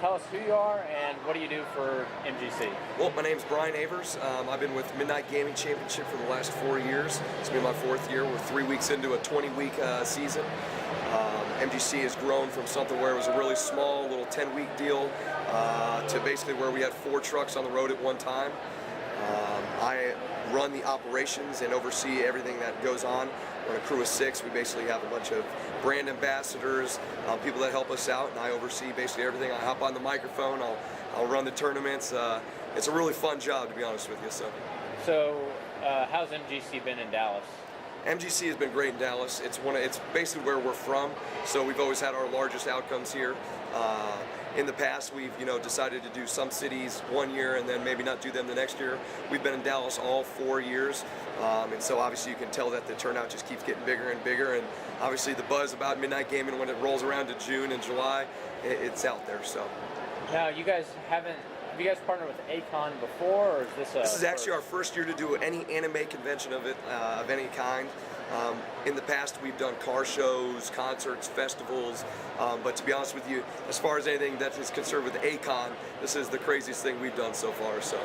tell us who you are and what do you do for MGC? Well, my name's Bryan Avers. I've been with Midnight Gaming Championship for the last 4 years. It's been my 4th year. We're 3 weeks into a 20-week season. MGC has grown from something where it was a really small little 10-week deal to basically where we had 4 trucks on the road at one time. I run the operations and oversee everything that goes on. We're a crew of 6. We basically have a bunch of brand ambassadors, people that help us out, and I oversee basically everything. I hop on the microphone, I'll run the tournaments. It's a really fun job, to be honest with you. So how's MGC been in Dallas? MGC has been great in Dallas. It's basically where we're from, so we've always had our largest outcomes here. In the past, we've decided to do some cities one year and then maybe not do them the next year. We've been in Dallas all 4 years, and so obviously you can tell that the turnout just keeps getting bigger and bigger. And obviously the buzz about Midnight Gaming when it rolls around to June and July, it's out there. So now you guys have you guys partnered with A-Kon before, or is this This is actually our first year to do any anime convention of any kind. In the past, we've done car shows, concerts, festivals, but to be honest with you, as far as anything that is concerned with A-Kon, this is the craziest thing we've done so far. So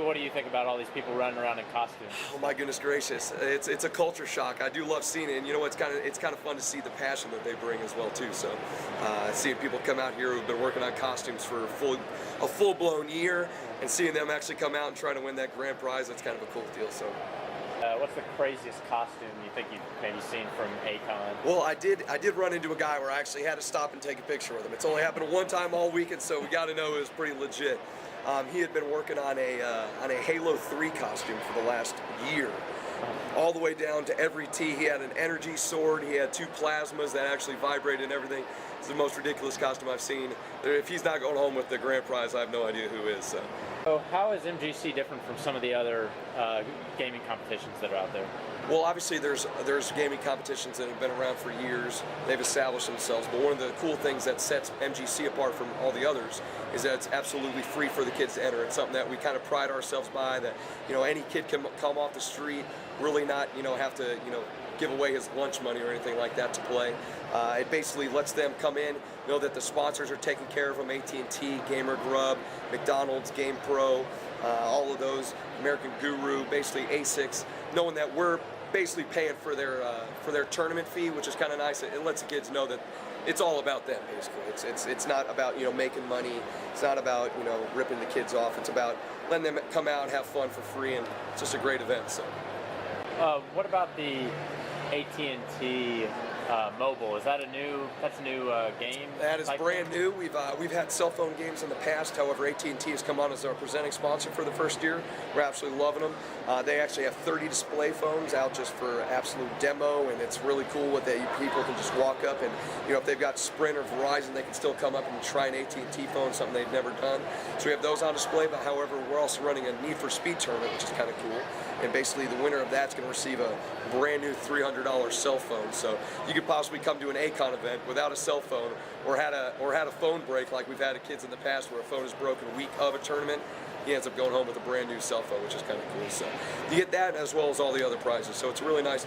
what do you think about all these people running around in costumes? Oh my goodness gracious, it's a culture shock. I do love seeing it, and it's kind of fun to see the passion that they bring as well too. So seeing people come out here who've been working on costumes for a full-blown year, and seeing them actually come out and try to win that grand prize, that's kind of a cool deal. So. What's the craziest costume you think you've maybe seen from A-Kon? Well, I did run into a guy where I actually had to stop and take a picture with him. It's only happened one time all weekend, so we got to know it was pretty legit. He had been working on a Halo 3 costume for the last year, all the way down to every T. He had an energy sword, he had 2 plasmas that actually vibrated and everything. It's the most ridiculous costume I've seen. If he's not going home with the grand prize, I have no idea who is. So how is MGC different from some of the other gaming competitions that are out there? Well, obviously there's gaming competitions that have been around for years. They've established themselves, but one of the cool things that sets MGC apart from all the others is that it's absolutely free for the kids to enter. It's something that we kind of pride ourselves by, that any kid can come off the street, really not have to give away his lunch money or anything like that to play. It basically lets them come in, know that the sponsors are taking care of them, AT&T, Gamer Grub, McDonald's, Game Pro, all of those, American Guru, basically ASICs, knowing that we're basically paying for their tournament fee, which is kind of nice. It lets the kids know that it's all about them, basically. It's not about making money. It's not about ripping the kids off. It's about letting them come out, have fun for free, and it's just a great event. So. What about the AT&T mobile? Is that a new game? That is brand new. We've had cell phone games in the past. However, AT&T has come on as our presenting sponsor for the first year. We're absolutely loving them. They actually have 30 display phones out just for absolute demo, and it's really cool what people can just walk up and if they've got Sprint or Verizon, they can still come up and try an AT&T phone, something they've never done. So we have those on display. But however, we're also running a Need for Speed tournament, which is kind of cool. And basically, the winner of that's going to receive a brand new $300 cell phone. So you could possibly come to an A-Kon event without a cell phone, or had a phone break like we've had kids in the past where a phone is broken a week of a tournament. He ends up going home with a brand new cell phone, which is kind of cool. So you get that as well as all the other prizes. So it's really nice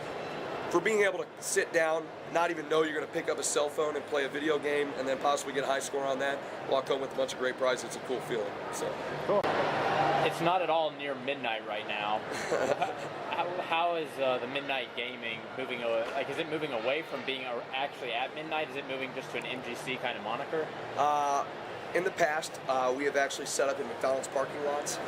for being able to sit down, not even know you're going to pick up a cell phone and play a video game, and then possibly get a high score on that, walk home with a bunch of great prizes. It's a cool feeling. So cool. It's not at all near midnight right now. How is the midnight gaming moving? Is it moving away from being actually at midnight? Is it moving just to an MGC kind of moniker? In the past, we have actually set up in McDonald's parking lots.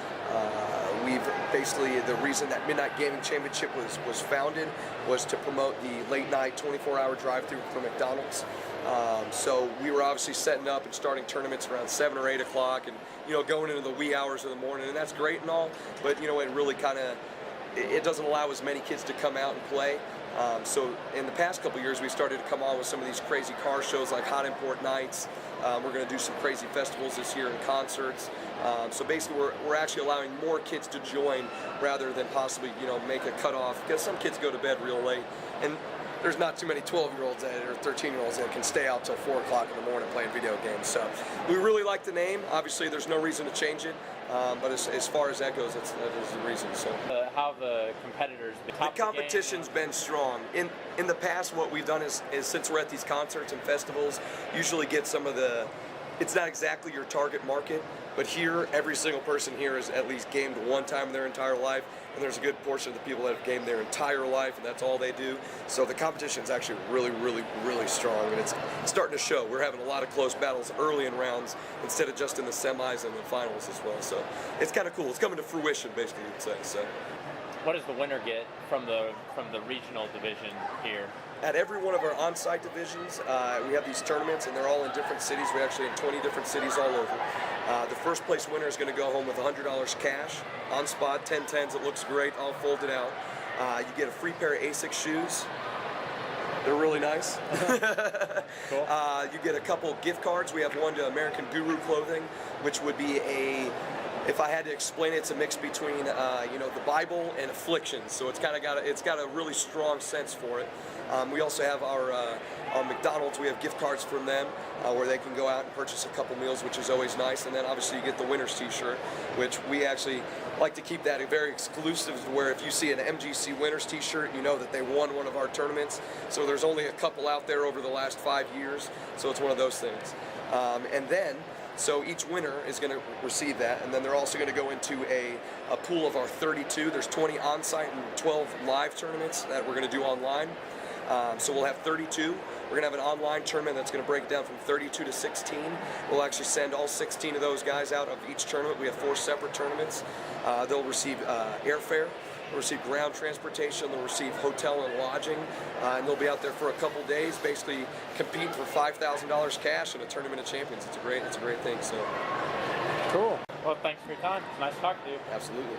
We've basically, the reason that Midnight Gaming Championship was founded was to promote the late night 24-hour drive-through for McDonald's. So we were obviously setting up and starting tournaments around 7 or 8 o'clock, and going into the wee hours of the morning, and that's great and all, but it really kind of, it doesn't allow as many kids to come out and play. So in the past couple years, we started to come on with some of these crazy car shows like Hot Import Nights. We're going to do some crazy festivals this year and concerts. So basically, we're actually allowing more kids to join rather than possibly make a cutoff, because some kids go to bed real late, and there's not too many 12-year-olds or 13-year-olds that can stay out till 4 o'clock in the morning playing video games. So we really like the name. Obviously, there's no reason to change it. But as far as that goes, that is the reason. So how have the competitors been? The competition's been strong. In the past, what we've done is since we're at these concerts and festivals, usually get some of the it's not exactly your target market, but here, every single person here has at least gamed one time in their entire life, and there's a good portion of the people that have gamed their entire life, and that's all they do. So the competition is actually really, really, really strong, and it's starting to show. We're having a lot of close battles early in rounds instead of just in the semis and the finals as well. So it's kind of cool. It's coming to fruition, basically, you'd say. So. What does the winner get from the regional division here? At every one of our on-site divisions, we have these tournaments, and they're all in different cities. We're actually in 20 different cities all over. The first place winner is going to go home with $100 cash, on spot, 10-10s. It looks great, all folded out. You get a free pair of ASIC shoes. They're really nice. Cool. You get a couple gift cards. We have one to American Guru Clothing, which would be if I had to explain it, it's a mix between the Bible and afflictions. So it's got a really strong sense for it. We also have our McDonald's. We have gift cards from them where they can go out and purchase a couple meals, which is always nice. And then obviously you get the winner's T-shirt, which we actually like to keep that very exclusive, where if you see an MGC winner's T-shirt, you know that they won one of our tournaments. So there's only a couple out there over the last 5 years. So it's one of those things. So each winner is going to receive that, and then they're also going to go into a pool of our 32. There's 20 on-site and 12 live tournaments that we're going to do online. So we'll have 32. We're going to have an online tournament that's going to break down from 32 to 16. We'll actually send all 16 of those guys out of each tournament. We have 4 separate tournaments. They'll receive airfare. They'll receive ground transportation, they'll receive hotel and lodging, and they'll be out there for a couple days, basically competing for $5,000 cash in a Tournament of Champions. It's a great thing. So cool. Well, thanks for your time. It's nice talking to you. Absolutely.